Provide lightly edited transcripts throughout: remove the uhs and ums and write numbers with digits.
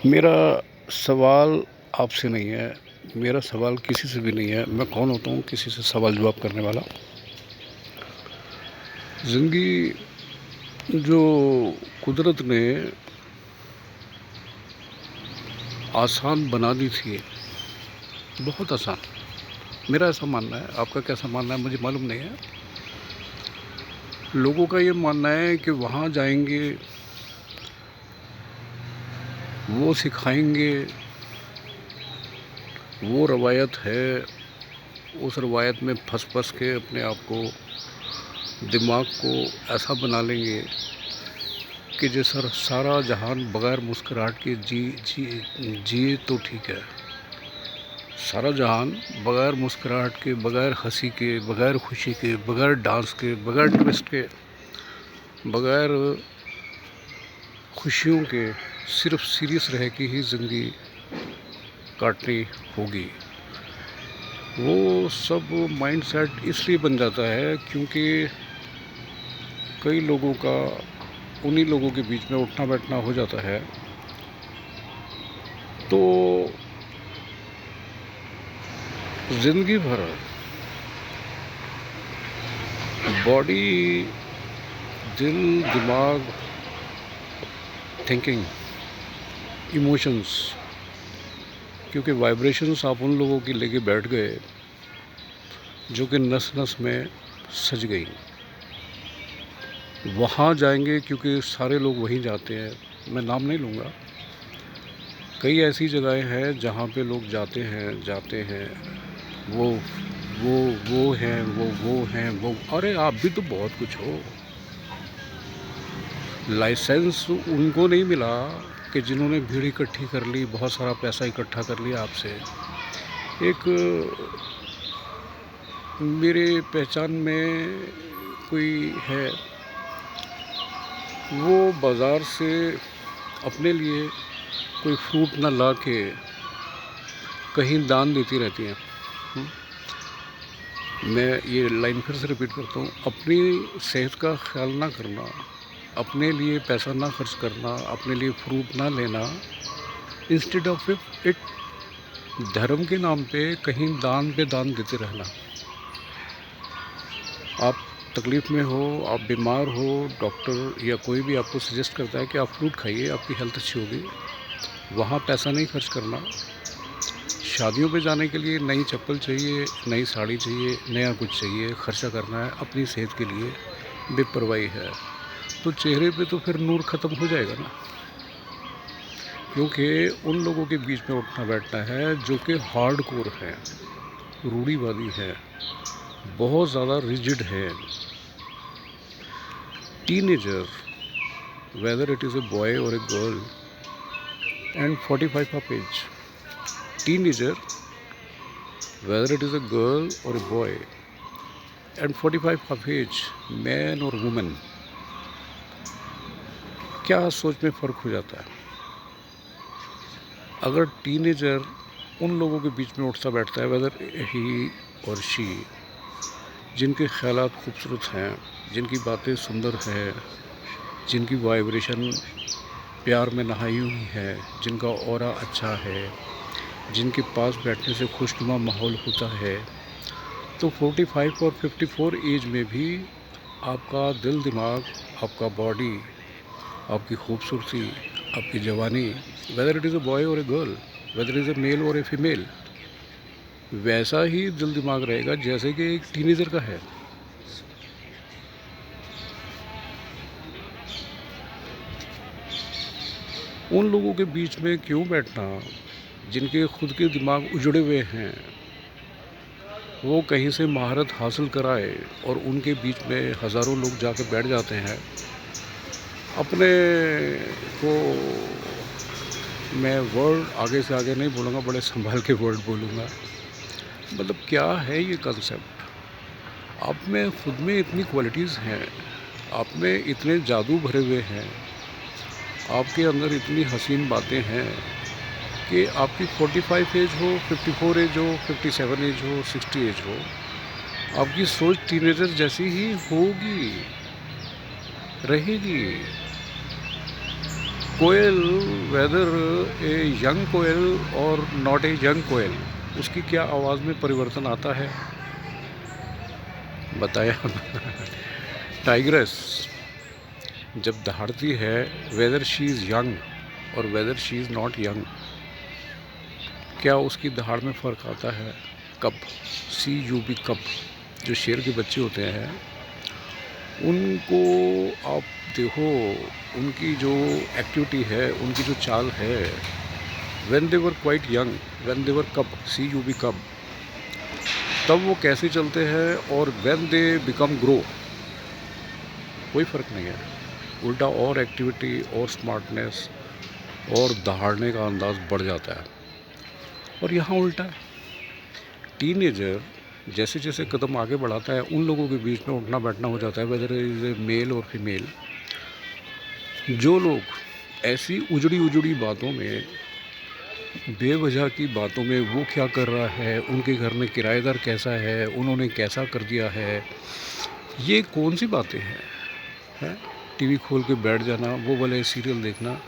मेरा सवाल आपसे नहीं है, मेरा सवाल किसी से भी नहीं है। मैं कौन होता हूँ किसी से सवाल जवाब करने वाला। ज़िंदगी जो कुदरत ने आसान बना दी थी, बहुत आसान। मेरा ऐसा मानना है, आपका कैसा मानना है मुझे मालूम नहीं है। लोगों का ये मानना है कि वहाँ जाएंगे, वो सिखाएंगे, वो रवायत है, उस रवायत में फंस के अपने आप को, दिमाग को ऐसा बना लेंगे कि जैसा सारा जहान बग़ैर मुस्कुराहट के जिए तो ठीक है। सारा जहान बग़ैर मुस्कुराहट के, बग़ैर हंसी के, बग़ैर खुशी के, बग़ैर डांस के, बग़ैर ट्विस्ट के, बग़ैर खुशियों के, सिर्फ सीरियस रह के ही ज़िंदगी काटनी होगी। वो सब माइंडसेट इसलिए बन जाता है क्योंकि कई लोगों का उन्हीं लोगों के बीच में उठना बैठना हो जाता है। तो ज़िंदगी भर बॉडी, दिल, दिमाग, थिंकिंग, इमोशंस, क्योंकि वाइब्रेशंस आप उन लोगों की लेके बैठ गए जो कि नस नस में सज गई। वहाँ जाएंगे क्योंकि सारे लोग वहीं जाते हैं। मैं नाम नहीं लूँगा। कई ऐसी जगहें हैं जहाँ पे लोग जाते हैं। वो वो वो हैं, वो अरे आप भी तो बहुत कुछ हो। लाइसेंस उनको नहीं मिला कि जिन्होंने भीड़ इकट्ठी कर ली, बहुत सारा पैसा इकट्ठा कर लिया आपसे। एक मेरे पहचान में कोई है, वो बाज़ार से अपने लिए कोई फ्रूट ना ला के कहीं दान देती रहती हैं। मैं ये लाइन फिर से रिपीट करता हूँ, अपनी सेहत का ख्याल ना करना, अपने लिए पैसा ना खर्च करना, अपने लिए फ्रूट ना लेना, इंस्टेड ऑफ इट धर्म के नाम पे कहीं दान पे दान देते रहना। आप तकलीफ़ में हो, आप बीमार हो, डॉक्टर या कोई भी आपको सजेस्ट करता है कि आप फ्रूट खाइए, आपकी हेल्थ अच्छी होगी, वहाँ पैसा नहीं खर्च करना। शादियों पे जाने के लिए नई चप्पल चाहिए, नई साड़ी चाहिए, नया कुछ चाहिए, खर्चा करना है अपनी सेहत के लिए, बेपरवाही है। तो चेहरे पे तो फिर नूर ख़त्म हो जाएगा ना। क्योंकि उन लोगों के बीच में उठना बैठना है जो कि हार्डकोर है, रूढ़िवादी है, बहुत ज़्यादा रिजिड है। Teenager, whether it is a boy और a girl and 45 of age, teenager, whether it is a girl or a boy and 45 of age, man or woman, क्या सोच में फ़र्क हो जाता है। अगर टीनेजर उन लोगों के बीच में उठता बैठता है, वेदर ही और शी, जिनके ख्यालात खूबसूरत हैं, जिनकी बातें सुंदर हैं, जिनकी वाइब्रेशन प्यार में नहाई हुई है, जिनका ऑरा अच्छा है, जिनके पास बैठने से खुशनुमा माहौल होता है, तो 45 और 54 एज में भी आपका दिल दिमाग, आपका बॉडी, आपकी खूबसूरती, आपकी जवानी, whether it is a boy और a girl, whether is a male और ए फीमेल, वैसा ही दिल दिमाग रहेगा जैसे कि एक टीनेजर का है। उन लोगों के बीच में क्यों बैठना जिनके खुद के दिमाग उजड़े हुए हैं, वो कहीं से महारत हासिल कराए और उनके बीच में हज़ारों लोग जाके बैठ जाते हैं। अपने को मैं वर्ड आगे से आगे नहीं बोलूँगा, बड़े संभाल के वर्ड बोलूँगा। मतलब क्या है ये कंसेप्ट? आप में खुद में इतनी क्वालिटीज़ हैं, आप में इतने जादू भरे हुए हैं, आपके अंदर इतनी हसीन बातें हैं कि आपकी 45 एज हो, 54 एज हो, 57 एज हो, 60 एज हो, आपकी सोच टीनेजर जैसी ही होगी, रहेगी। कोयल, वेदर ए यंग कोयल और नॉट ए यंग कोयल, उसकी क्या आवाज़ में परिवर्तन आता है बताया। टाइग्रेस जब दहाड़ती है, वेदर शी इज़ यंग और whether she is not young, क्या उसकी दहाड़ में फ़र्क आता है? कब, CUB कब, जो शेर के बच्चे होते हैं उनको आप देखो, उनकी जो एक्टिविटी है, उनकी जो चाल है, when they were quite young, when they were cub, CUB कब, तब वो कैसे चलते हैं, और व्हेन दे बिकम ग्रो कोई फ़र्क नहीं है। उल्टा और एक्टिविटी और स्मार्टनेस और दहाड़ने का अंदाज़ बढ़ जाता है। और यहाँ उल्टा है, टीनेजर जैसे जैसे कदम आगे बढ़ाता है, उन लोगों के बीच में उठना बैठना हो जाता है, वेदर इज़ ए मेल और फीमेल। जो लोग ऐसी उजड़ी उजड़ी बातों में, बेवजह की बातों में, वो क्या कर रहा है, उनके घर में किराएदार कैसा है, उन्होंने कैसा कर दिया है, ये कौन सी बातें हैं? टीवी खोल के बैठ जाना, वो वाले सीरियल देखना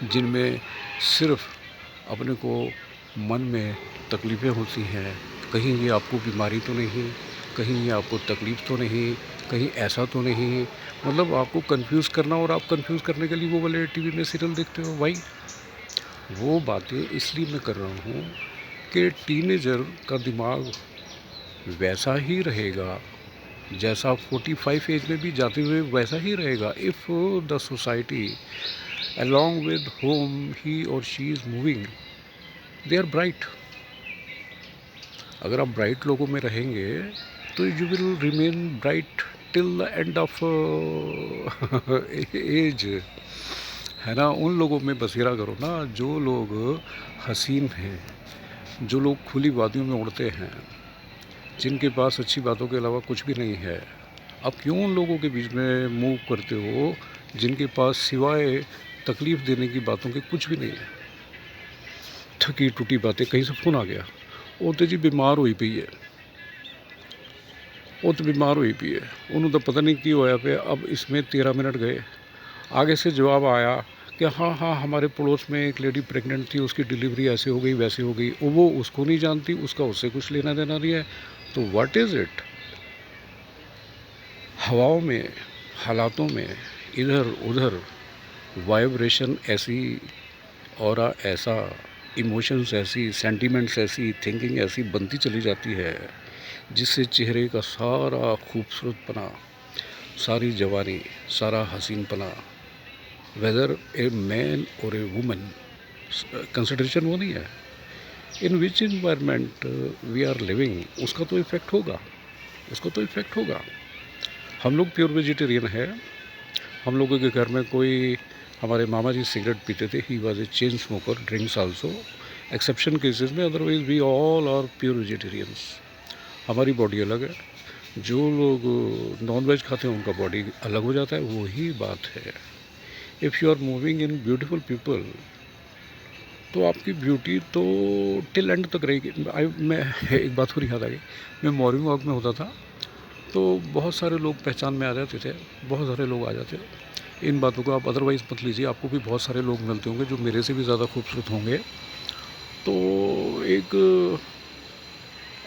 जिनमें सिर्फ अपने को मन में तकलीफ़ें होती हैं, कहीं ये आपको बीमारी तो नहीं, कहीं ये आपको तकलीफ़ तो नहीं, कहीं ऐसा तो नहीं, मतलब आपको कंफ्यूज करना, और आप कंफ्यूज करने के लिए वो वाले टीवी में सीरियल देखते हो। भाई वो बातें इसलिए मैं कर रहा हूँ कि टीनेजर का दिमाग वैसा ही रहेगा जैसा 45 एज में भी जाते हुए वैसा ही रहेगा। If the society along with whom he or she is moving, they are bright. अगर आप ब्राइट लोगों में रहेंगे तो you will remain bright till the end of age, है ना। उन लोगों में बसेरा करो ना जो लोग हसीन हैं, जो लोग खुली वादियों में उड़ते हैं, जिनके पास अच्छी बातों के अलावा कुछ भी नहीं है। आप क्यों उन लोगों के बीच में मूव करते हो जिनके पास सिवाय तकलीफ़ देने की बातों के कुछ भी नहीं है? थकी टूटी बातें। कहीं से फ़ोन आ गया, वो तो जी बीमार हुई पई है, वो तो बीमार हुई पई है, उन्होंने तो पता नहीं की होया पे। अब इसमें 13 मिनट गए, आगे से जवाब आया कि हाँ हाँ हमारे पड़ोस में एक लेडी प्रेग्नेंट थी, उसकी डिलीवरी ऐसे हो गई वैसे हो गई। वो उसको नहीं जानती, उसका उससे कुछ लेना देना नहीं है। तो व्हाट इज़ इट? हवाओं में, हालातों में, इधर उधर वाइब्रेशन ऐसी, ऑरा ऐसा, इमोशंस ऐसी, सेंटिमेंट्स ऐसी, थिंकिंग ऐसी बनती चली जाती है जिससे चेहरे का सारा खूबसूरतपना, सारी जवानी, सारा हसीनपना, वेदर ए मैन और ए वुमन, कंसिडरेशन वो नहीं है। इन विच इन्वायरमेंट वी आर लिविंग, उसका तो इफ़ेक्ट होगा, उसका तो इफ़ेक्ट होगा। हम लोग प्योर वेजिटेरियन है। हम लोगों के घर में कोई, हमारे मामा जी सिगरेट पीते थे, he was a chain smoker, drinks also, exception cases में, otherwise we all are pure vegetarians. हमारी बॉडी अलग है, जो लोग नॉन वेज खाते हैं उनका बॉडी अलग हो जाता है, वही बात है। If you are moving in beautiful people, तो आपकी ब्यूटी तो टिल एंड तक रहेगी। मैं एक बात और याद आ गई, मैं मॉर्निंग वॉक में होता था तो बहुत सारे लोग पहचान में आ जाते थे, बहुत सारे लोग आ जाते। इन बातों को आप अदरवाइज़ मत लीजिए, आपको भी बहुत सारे लोग मिलते होंगे जो मेरे से भी ज़्यादा खूबसूरत होंगे। तो एक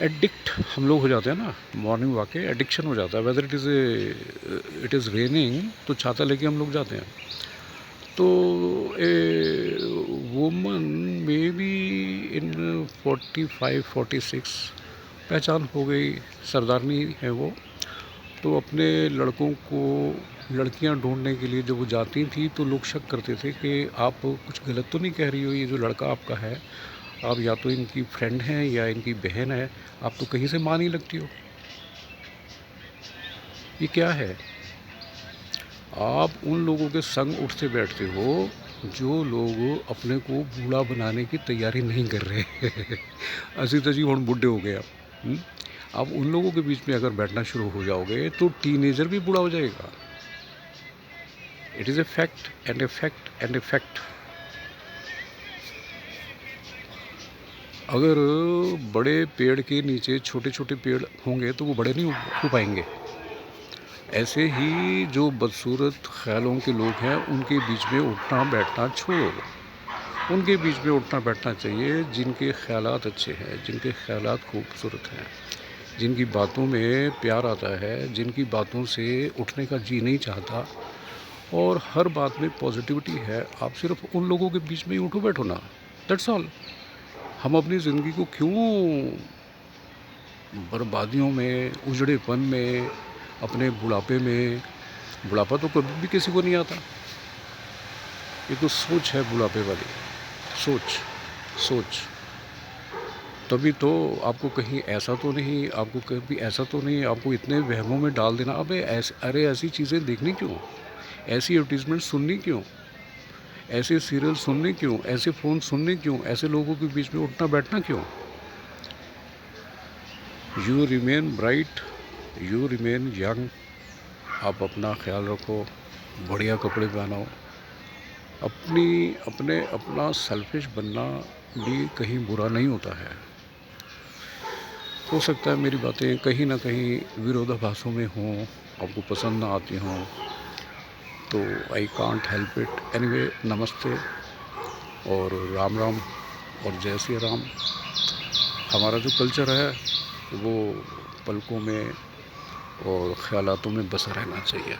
एडिक्ट हम लोग हो जाते हैं ना, मॉर्निंग वॉक के एडिक्शन हो जाता है। वेदर इट इज़ रेनिंग तो छाता लेके हम लोग जाते हैं। तो a woman may be in 45-46 पहचान हो गई, सरदारनी है वो। तो अपने लड़कों को लड़कियां ढूंढने के लिए जब वो जाती थी तो लोग शक करते थे कि आप कुछ गलत तो नहीं कह रही हो, ये जो लड़का आपका है, आप या तो इनकी फ्रेंड हैं या इनकी बहन है, आप तो कहीं से मां नहीं लगती हो। ये क्या है? आप उन लोगों के संग उठते बैठते हो जो लोग अपने को बूढ़ा बनाने की तैयारी नहीं कर रहे। असी तो जी हुण बुढ़े हो गए आप। आप उन लोगों के बीच में अगर बैठना शुरू हो जाओगे तो टीनेजर भी बूढ़ा हो जाएगा। It is a fact and a fact and a fact. अगर बड़े पेड़ के नीचे छोटे छोटे पेड़ होंगे तो वो बड़े नहीं हो पाएंगे। ऐसे ही जो बदसूरत ख़्यालों के लोग हैं, उनके बीच में उठना बैठना छोड़ो। उनके बीच में उठना बैठना चाहिए जिनके ख़्यालात अच्छे हैं, जिनके ख़्यालात खूबसूरत हैं, जिनकी बातों में प्यार आता है, जिनकी बातों से उठने का जी नहीं चाहता और हर बात में पॉजिटिविटी है। आप सिर्फ उन लोगों के बीच में ही उठो बैठो ना, दैट्स ऑल। हम अपनी ज़िंदगी को क्यों बर्बादियों में, उजड़ेपन में, अपने बुढ़ापे में, बुढ़ापा तो कभी भी किसी को नहीं आता। ये तो सोच है बुढ़ापे वाली, सोच सोच। तभी तो आपको कहीं ऐसा तो नहीं, आपको कभी ऐसा तो नहीं, आपको इतने वहमों में डाल देना, अबे अरे ऐसी चीज़ें देखनी क्यों, ऐसी एडवर्टीजमेंट सुननी क्यों, ऐसे सीरियल सुनने क्यों, ऐसे फ़ोन सुनने क्यों, ऐसे लोगों के बीच में उठना बैठना क्यों। You remain bright, you remain young. आप अपना ख्याल रखो, बढ़िया कपड़े पहनो, अपना सेल्फिश बनना भी कहीं बुरा नहीं होता है। हो सकता है मेरी बातें कहीं ना कहीं विरोधाभासों में हों, आपको पसंद ना आती हों, तो I can't help it. Anyway, नमस्ते और राम राम और जय श्री राम। हमारा जो कल्चर है वो पलकों में और ख्यालातों में बसा रहना चाहिए।